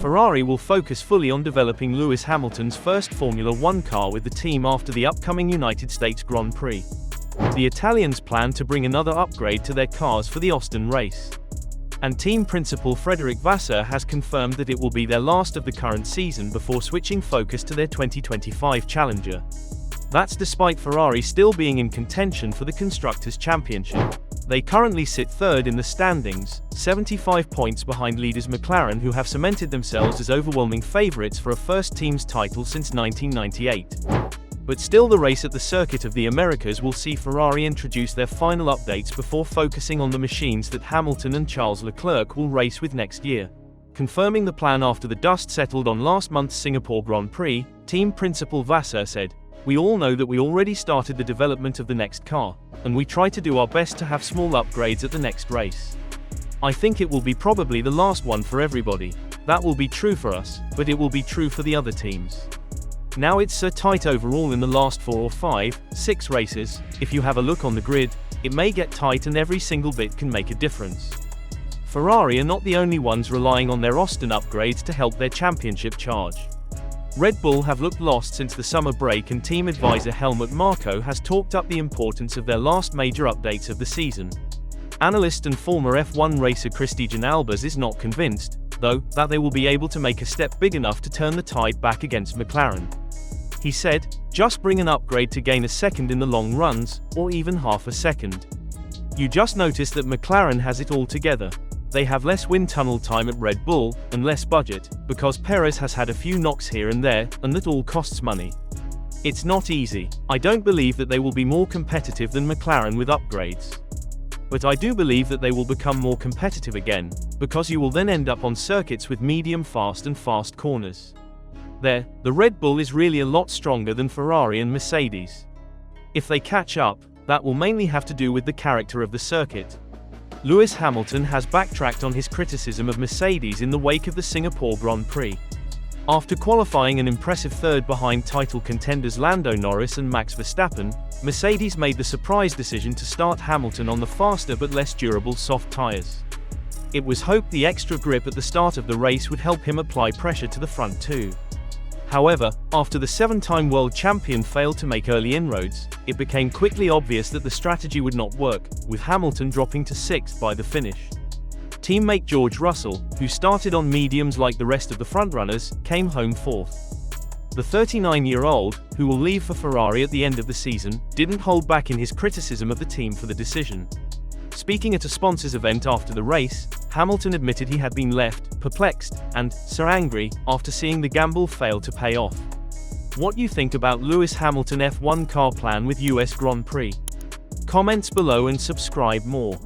Ferrari will focus fully on developing Lewis Hamilton's first Formula One car with the team after the upcoming United States Grand Prix. The Italians plan to bring another upgrade to their cars for the Austin race. And team principal Frederic Vasseur has confirmed that it will be their last of the current season before switching focus to their 2025 challenger. That's despite Ferrari still being in contention for the Constructors' Championship. They currently sit third in the standings, 75 points behind leaders McLaren, who have cemented themselves as overwhelming favourites for a first team's title since 1998. But still, the race at the Circuit of the Americas will see Ferrari introduce their final updates before focusing on the machines that Hamilton and Charles Leclerc will race with next year. Confirming the plan after the dust settled on last month's Singapore Grand Prix, team principal Vasseur said, "We all know that we already started the development of the next car, and we try to do our best to have small upgrades at the next race. I think it will be probably the last one for everybody. That will be true for us, but it will be true for the other teams. Now it's so tight overall in the last 4 or 5, 6 races. If you have a look on the grid, it may get tight and every single bit can make a difference." Ferrari are not the only ones relying on their Austin upgrades to help their championship charge. Red Bull have looked lost since the summer break, and team advisor Helmut Marko has talked up the importance of their last major updates of the season. Analyst and former F1 racer Christijan Albers is not convinced, though, that they will be able to make a step big enough to turn the tide back against McLaren. He said, "Just bring an upgrade to gain a second in the long runs, or even half a second. You just notice that McLaren has it all together. They have less wind tunnel time at Red Bull, and less budget, because Perez has had a few knocks here and there, and that all costs money. It's not easy. I don't believe that they will be more competitive than McLaren with upgrades. But I do believe that they will become more competitive again, because you will then end up on circuits with medium fast and fast corners. There, the Red Bull is really a lot stronger than Ferrari and Mercedes. If they catch up, that will mainly have to do with the character of the circuit." Lewis Hamilton has backtracked on his criticism of Mercedes in the wake of the Singapore Grand Prix. After qualifying an impressive third behind title contenders Lando Norris and Max Verstappen, Mercedes made the surprise decision to start Hamilton on the faster but less durable soft tyres. It was hoped the extra grip at the start of the race would help him apply pressure to the front too. However, after the 7-time world champion failed to make early inroads, it became quickly obvious that the strategy would not work, with Hamilton dropping to 6th by the finish. Teammate George Russell, who started on mediums like the rest of the frontrunners, came home 4th. The 39-year-old, who will leave for Ferrari at the end of the season, didn't hold back in his criticism of the team for the decision. Speaking at a sponsors event after the race, Hamilton admitted he had been left perplexed and so angry after seeing the gamble fail to pay off. What you think about Lewis Hamilton F1 car plan with US Grand Prix? Comments below and subscribe more.